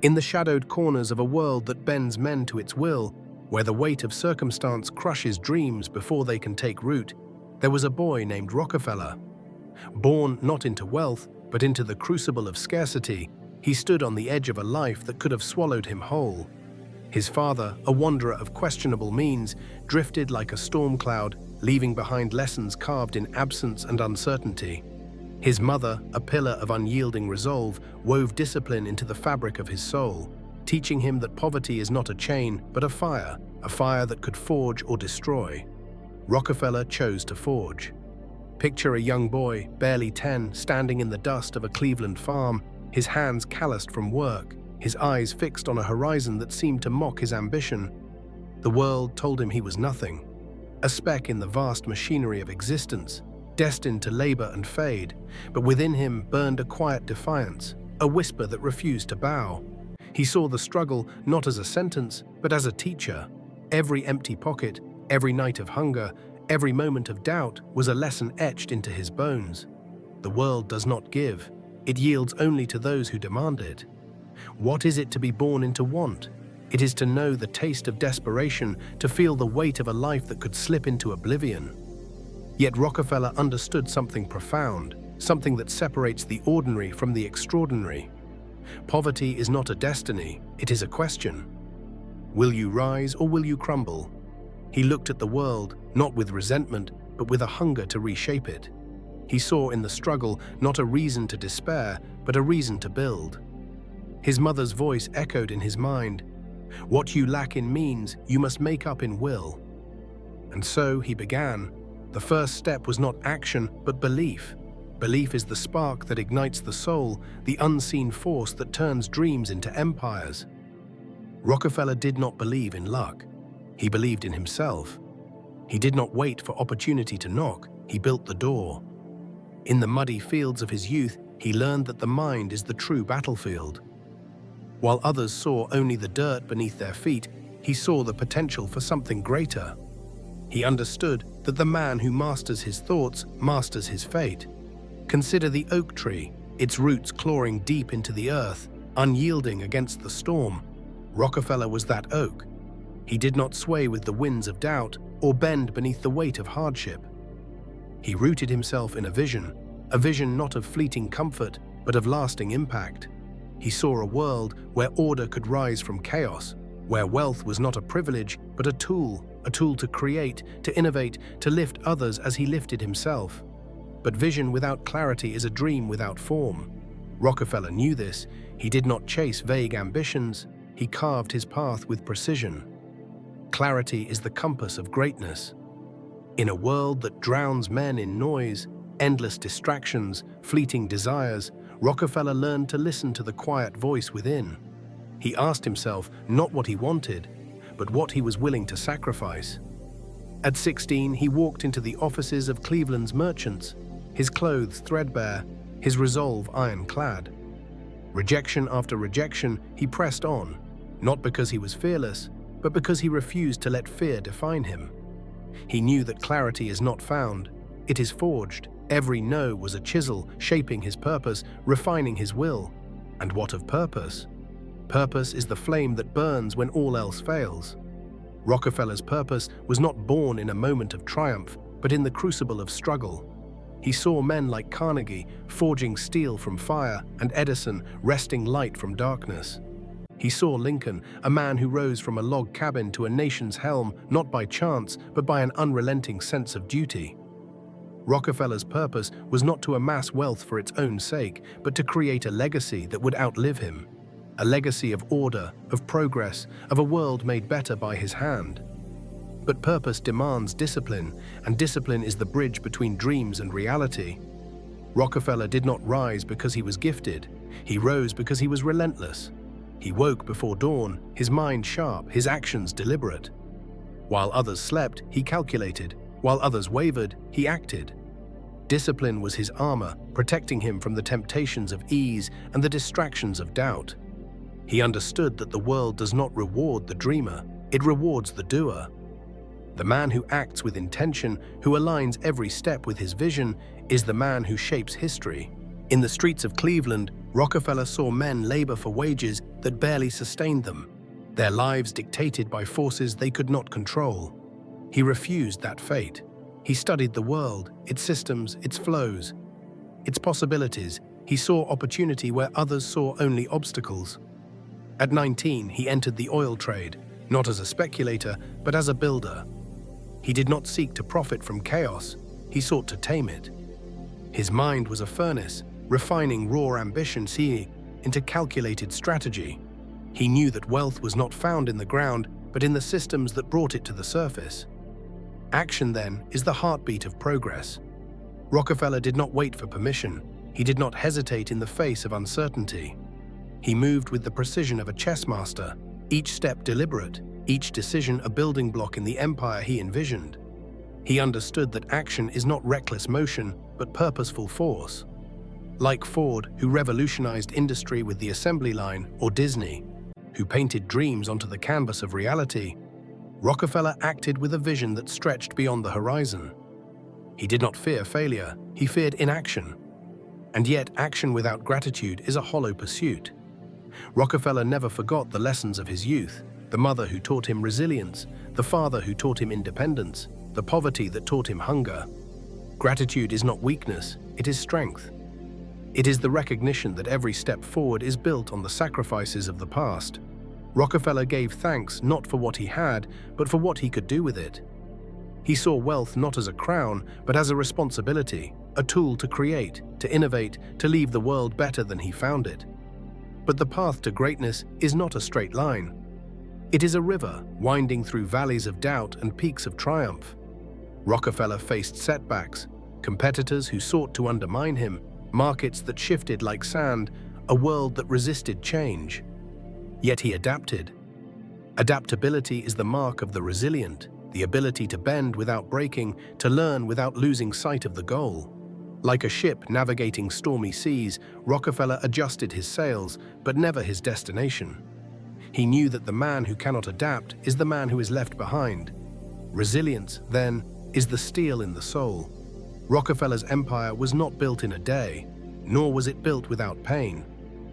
In the shadowed corners of a world that bends men to its will, where the weight of circumstance crushes dreams before they can take root, there was a boy named Rockefeller. Born not into wealth, but into the crucible of scarcity, he stood on the edge of a life that could have swallowed him whole. His father, a wanderer of questionable means, drifted like a storm cloud, leaving behind lessons carved in absence and uncertainty. His mother, a pillar of unyielding resolve, wove discipline into the fabric of his soul, teaching him that poverty is not a chain, but a fire that could forge or destroy. Rockefeller chose to forge. Picture a young boy, barely 10, standing in the dust of a Cleveland farm, his hands calloused from work, his eyes fixed on a horizon that seemed to mock his ambition. The world told him he was nothing, a speck in the vast machinery of existence, destined to labor and fade, but within him burned a quiet defiance, a whisper that refused to bow. He saw the struggle not as a sentence, but as a teacher. Every empty pocket, every night of hunger, every moment of doubt was a lesson etched into his bones. The world does not give. It yields only to those who demand it. What is it to be born into want? It is to know the taste of desperation, to feel the weight of a life that could slip into oblivion. Yet Rockefeller understood something profound, something that separates the ordinary from the extraordinary. Poverty is not a destiny, it is a question. Will you rise or will you crumble? He looked at the world, not with resentment, but with a hunger to reshape it. He saw in the struggle not a reason to despair, but a reason to build. His mother's voice echoed in his mind. What you lack in means, you must make up in will. And so he began. The first step was not action, but belief. Belief is the spark that ignites the soul, the unseen force that turns dreams into empires. Rockefeller did not believe in luck. He believed in himself. He did not wait for opportunity to knock, he built the door. In the muddy fields of his youth, he learned that the mind is the true battlefield. While others saw only the dirt beneath their feet, he saw the potential for something greater. He understood that the man who masters his thoughts masters his fate. Consider the oak tree, its roots clawing deep into the earth, unyielding against the storm. Rockefeller was that oak. He did not sway with the winds of doubt or bend beneath the weight of hardship. He rooted himself in a vision not of fleeting comfort, but of lasting impact. He saw a world where order could rise from chaos, where wealth was not a privilege, but a tool to create, to innovate, to lift others as he lifted himself. But vision without clarity is a dream without form. Rockefeller knew this. He did not chase vague ambitions. He carved his path with precision. Clarity is the compass of greatness. In a world that drowns men in noise, endless distractions, fleeting desires, Rockefeller learned to listen to the quiet voice within. He asked himself not what he wanted, but what he was willing to sacrifice. At 16, he walked into the offices of Cleveland's merchants, his clothes threadbare, his resolve ironclad. Rejection after rejection, he pressed on, not because he was fearless, but because he refused to let fear define him. He knew that clarity is not found, it is forged. Every no was a chisel, shaping his purpose, refining his will. And what of purpose? Purpose is the flame that burns when all else fails. Rockefeller's purpose was not born in a moment of triumph, but in the crucible of struggle. He saw men like Carnegie forging steel from fire and Edison wresting light from darkness. He saw Lincoln, a man who rose from a log cabin to a nation's helm not by chance, but by an unrelenting sense of duty. Rockefeller's purpose was not to amass wealth for its own sake, but to create a legacy that would outlive him. A legacy of order, of progress, of a world made better by his hand. But purpose demands discipline, and discipline is the bridge between dreams and reality. Rockefeller did not rise because he was gifted. He rose because he was relentless. He woke before dawn, his mind sharp, his actions deliberate. While others slept, he calculated. While others wavered, he acted. Discipline was his armor, protecting him from the temptations of ease and the distractions of doubt. He understood that the world does not reward the dreamer, it rewards the doer. The man who acts with intention, who aligns every step with his vision, is the man who shapes history. In the streets of Cleveland, Rockefeller saw men labor for wages that barely sustained them, their lives dictated by forces they could not control. He refused that fate. He studied the world, its systems, its flows, its possibilities. He saw opportunity where others saw only obstacles. At 19, he entered the oil trade, not as a speculator, but as a builder. He did not seek to profit from chaos, he sought to tame it. His mind was a furnace, refining raw ambition into calculated strategy. He knew that wealth was not found in the ground, but in the systems that brought it to the surface. Action, then, is the heartbeat of progress. Rockefeller did not wait for permission. He did not hesitate in the face of uncertainty. He moved with the precision of a chess master, each step deliberate, each decision a building block in the empire he envisioned. He understood that action is not reckless motion, but purposeful force. Like Ford, who revolutionized industry with the assembly line, or Disney, who painted dreams onto the canvas of reality, Rockefeller acted with a vision that stretched beyond the horizon. He did not fear failure, he feared inaction. And yet, action without gratitude is a hollow pursuit. Rockefeller never forgot the lessons of his youth, the mother who taught him resilience, the father who taught him independence, the poverty that taught him hunger. Gratitude is not weakness, it is strength. It is the recognition that every step forward is built on the sacrifices of the past. Rockefeller gave thanks not for what he had, but for what he could do with it. He saw wealth not as a crown, but as a responsibility, a tool to create, to innovate, to leave the world better than he found it. But the path to greatness is not a straight line. It is a river winding through valleys of doubt and peaks of triumph. Rockefeller faced setbacks, competitors who sought to undermine him, markets that shifted like sand, a world that resisted change. Yet he adapted. Adaptability is the mark of the resilient, the ability to bend without breaking, to learn without losing sight of the goal. Like a ship navigating stormy seas, Rockefeller adjusted his sails, but never his destination. He knew that the man who cannot adapt is the man who is left behind. Resilience, then, is the steel in the soul. Rockefeller's empire was not built in a day, nor was it built without pain.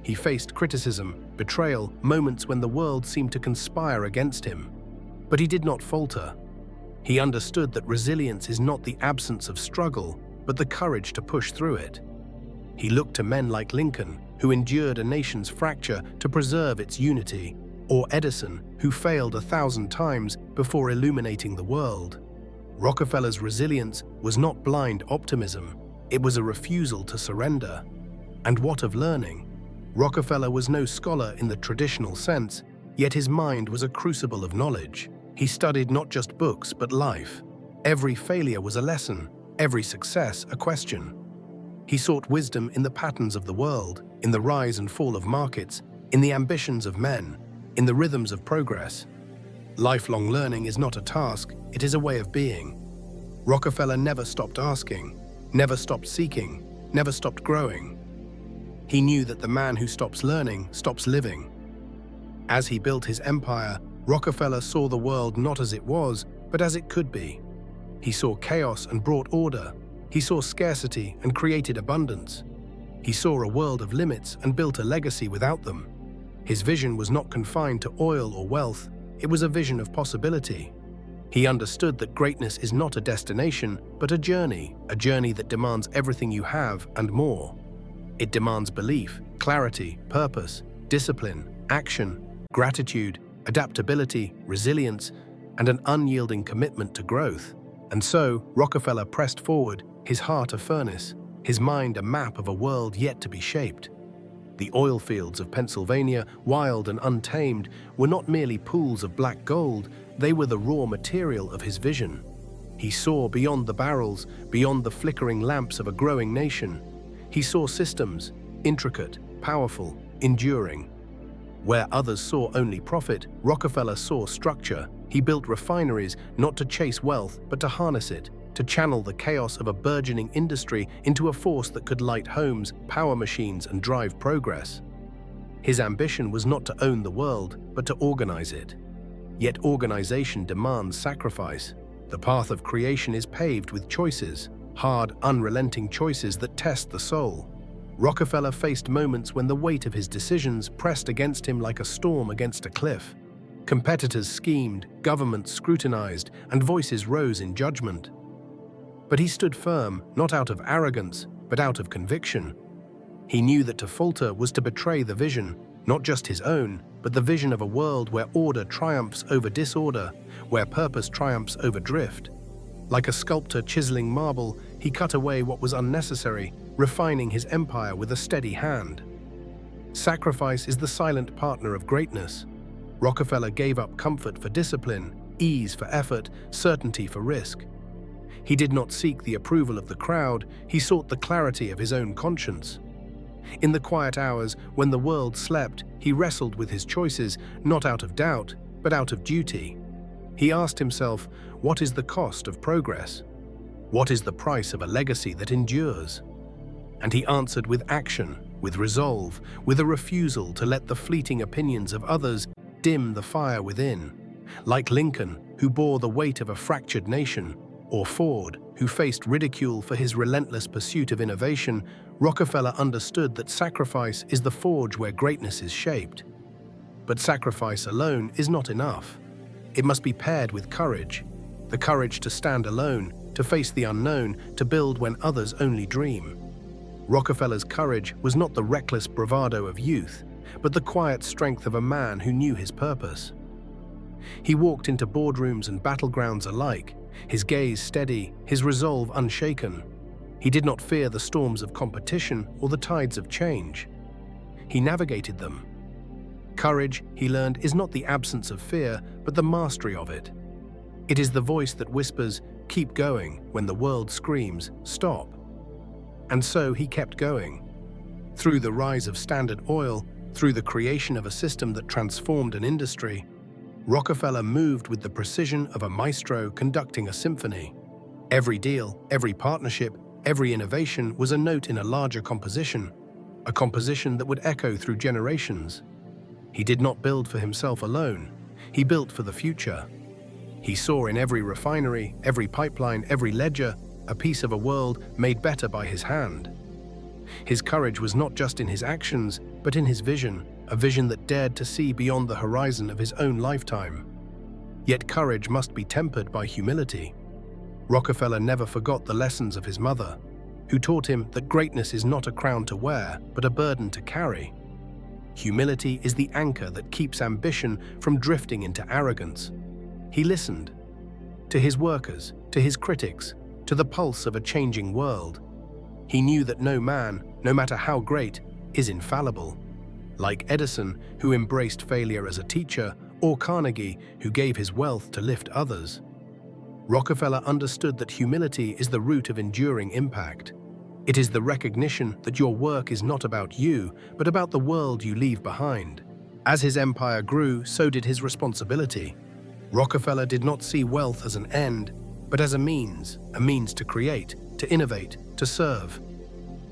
He faced criticism, betrayal, moments when the world seemed to conspire against him. But he did not falter. He understood that resilience is not the absence of struggle, but the courage to push through it. He looked to men like Lincoln, who endured a nation's fracture to preserve its unity, or Edison, who failed 1,000 times before illuminating the world. Rockefeller's resilience was not blind optimism, it was a refusal to surrender. And what of learning? Rockefeller was no scholar in the traditional sense, yet his mind was a crucible of knowledge. He studied not just books, but life. Every failure was a lesson, every success a question. He sought wisdom in the patterns of the world, in the rise and fall of markets, in the ambitions of men, in the rhythms of progress. Lifelong learning is not a task, it is a way of being. Rockefeller never stopped asking, never stopped seeking, never stopped growing. He knew that the man who stops learning stops living. As he built his empire, Rockefeller saw the world not as it was, but as it could be. He saw chaos and brought order. He saw scarcity and created abundance. He saw a world of limits and built a legacy without them. His vision was not confined to oil or wealth, it was a vision of possibility. He understood that greatness is not a destination, but a journey that demands everything you have and more. It demands belief, clarity, purpose, discipline, action, gratitude, adaptability, resilience, and an unyielding commitment to growth. And so, Rockefeller pressed forward, his heart a furnace, his mind a map of a world yet to be shaped. The oil fields of Pennsylvania, wild and untamed, were not merely pools of black gold, they were the raw material of his vision. He saw beyond the barrels, beyond the flickering lamps of a growing nation. He saw systems, intricate, powerful, enduring. Where others saw only profit, Rockefeller saw structure. He built refineries not to chase wealth, but to harness it, to channel the chaos of a burgeoning industry into a force that could light homes, power machines, and drive progress. His ambition was not to own the world, but to organize it. Yet organization demands sacrifice. The path of creation is paved with choices, hard, unrelenting choices that test the soul. Rockefeller faced moments when the weight of his decisions pressed against him like a storm against a cliff. Competitors schemed, governments scrutinized, and voices rose in judgment. But he stood firm, not out of arrogance, but out of conviction. He knew that to falter was to betray the vision, not just his own, but the vision of a world where order triumphs over disorder, where purpose triumphs over drift. Like a sculptor chiseling marble, he cut away what was unnecessary, refining his empire with a steady hand. Sacrifice is the silent partner of greatness. Rockefeller gave up comfort for discipline, ease for effort, certainty for risk. He did not seek the approval of the crowd, he sought the clarity of his own conscience. In the quiet hours, when the world slept, he wrestled with his choices, not out of doubt, but out of duty. He asked himself, what is the cost of progress? What is the price of a legacy that endures? And he answered with action, with resolve, with a refusal to let the fleeting opinions of others dim the fire within. Like Lincoln, who bore the weight of a fractured nation, or Ford, who faced ridicule for his relentless pursuit of innovation, Rockefeller understood that sacrifice is the forge where greatness is shaped. But sacrifice alone is not enough. It must be paired with courage, the courage to stand alone, to face the unknown, to build when others only dream. Rockefeller's courage was not the reckless bravado of youth, but the quiet strength of a man who knew his purpose. He walked into boardrooms and battlegrounds alike, his gaze steady, his resolve unshaken. He did not fear the storms of competition or the tides of change. He navigated them. Courage, he learned, is not the absence of fear, but the mastery of it. It is the voice that whispers, "Keep going," when the world screams, "Stop." And so he kept going. Through the rise of Standard Oil, through the creation of a system that transformed an industry, Rockefeller moved with the precision of a maestro conducting a symphony. Every deal, every partnership, every innovation was a note in a larger composition, a composition that would echo through generations. He did not build for himself alone, he built for the future. He saw in every refinery, every pipeline, every ledger, a piece of a world made better by his hand. His courage was not just in his actions, but in his vision, a vision that dared to see beyond the horizon of his own lifetime. Yet courage must be tempered by humility. Rockefeller never forgot the lessons of his mother, who taught him that greatness is not a crown to wear, but a burden to carry. Humility is the anchor that keeps ambition from drifting into arrogance. He listened to his workers, to his critics, to the pulse of a changing world. He knew that no man, no matter how great, is infallible. Like Edison, who embraced failure as a teacher, or Carnegie, who gave his wealth to lift others. Rockefeller understood that humility is the root of enduring impact. It is the recognition that your work is not about you, but about the world you leave behind. As his empire grew, so did his responsibility. Rockefeller did not see wealth as an end, but as a means to create, to innovate, to serve.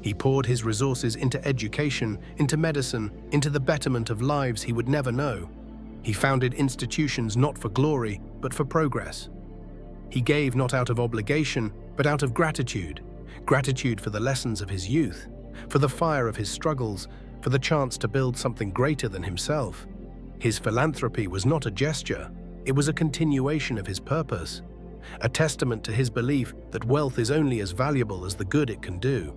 He poured his resources into education, into medicine, into the betterment of lives he would never know. He founded institutions not for glory, but for progress. He gave not out of obligation, but out of gratitude. Gratitude for the lessons of his youth, for the fire of his struggles, for the chance to build something greater than himself. His philanthropy was not a gesture, it was a continuation of his purpose, a testament to his belief that wealth is only as valuable as the good it can do.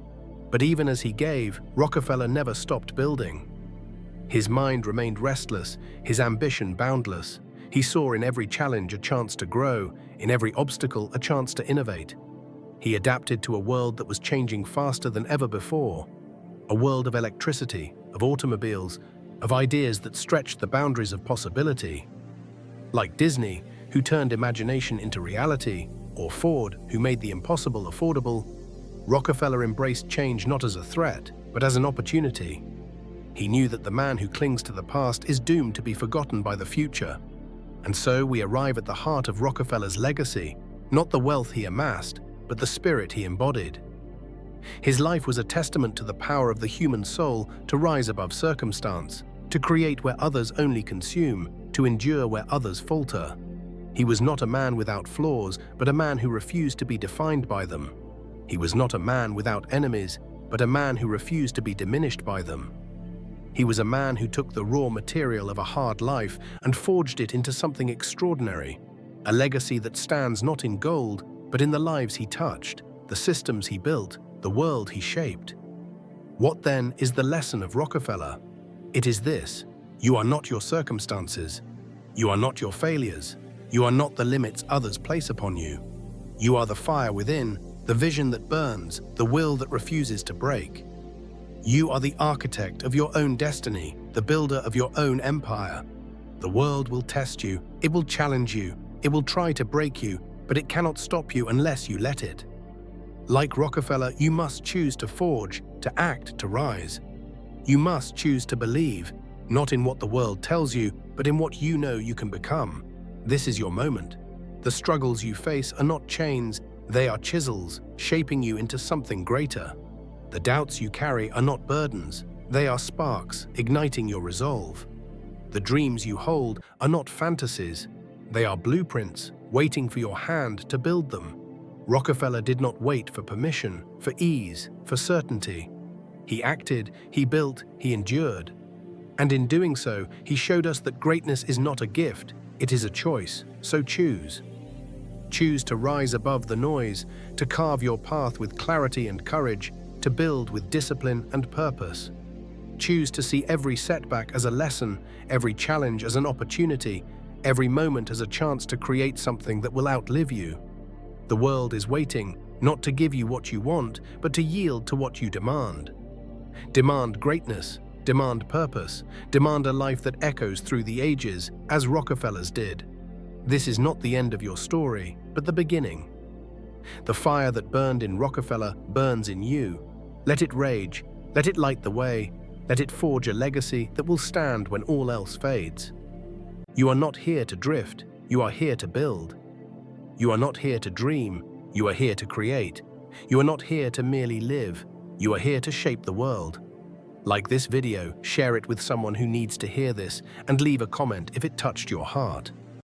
But even as he gave, Rockefeller never stopped building. His mind remained restless, his ambition boundless. He saw in every challenge a chance to grow, in every obstacle a chance to innovate. He adapted to a world that was changing faster than ever before, a world of electricity, of automobiles, of ideas that stretched the boundaries of possibility. Like Disney, who turned imagination into reality, or Ford, who made the impossible affordable, Rockefeller embraced change not as a threat, but as an opportunity. He knew that the man who clings to the past is doomed to be forgotten by the future. And so we arrive at the heart of Rockefeller's legacy, not the wealth he amassed, but the spirit he embodied. His life was a testament to the power of the human soul to rise above circumstance, to create where others only consume, to endure where others falter. He was not a man without flaws, but a man who refused to be defined by them. He was not a man without enemies, but a man who refused to be diminished by them. He was a man who took the raw material of a hard life and forged it into something extraordinary, a legacy that stands not in gold, but in the lives he touched, the systems he built, the world he shaped. What then is the lesson of Rockefeller? It is this: you are not your circumstances. You are not your failures. You are not the limits others place upon you. You are the fire within, the vision that burns, the will that refuses to break. You are the architect of your own destiny, the builder of your own empire. The world will test you, it will challenge you, it will try to break you, but it cannot stop you unless you let it. Like Rockefeller, you must choose to forge, to act, to rise. You must choose to believe, not in what the world tells you, but in what you know you can become. This is your moment. The struggles you face are not chains, they are chisels, shaping you into something greater. The doubts you carry are not burdens, they are sparks, igniting your resolve. The dreams you hold are not fantasies, they are blueprints, waiting for your hand to build them. Rockefeller did not wait for permission, for ease, for certainty. He acted, he built, he endured. And in doing so, he showed us that greatness is not a gift, it is a choice, so choose. Choose to rise above the noise, to carve your path with clarity and courage, to build with discipline and purpose. Choose to see every setback as a lesson, every challenge as an opportunity, every moment as a chance to create something that will outlive you. The world is waiting, not to give you what you want, but to yield to what you demand. Demand greatness, demand purpose, demand a life that echoes through the ages, as Rockefeller's did. This is not the end of your story, but the beginning. The fire that burned in Rockefeller burns in you. Let it rage, let it light the way, let it forge a legacy that will stand when all else fades. You are not here to drift, you are here to build. You are not here to dream, you are here to create. You are not here to merely live, you are here to shape the world. Like this video, share it with someone who needs to hear this, and leave a comment if it touched your heart.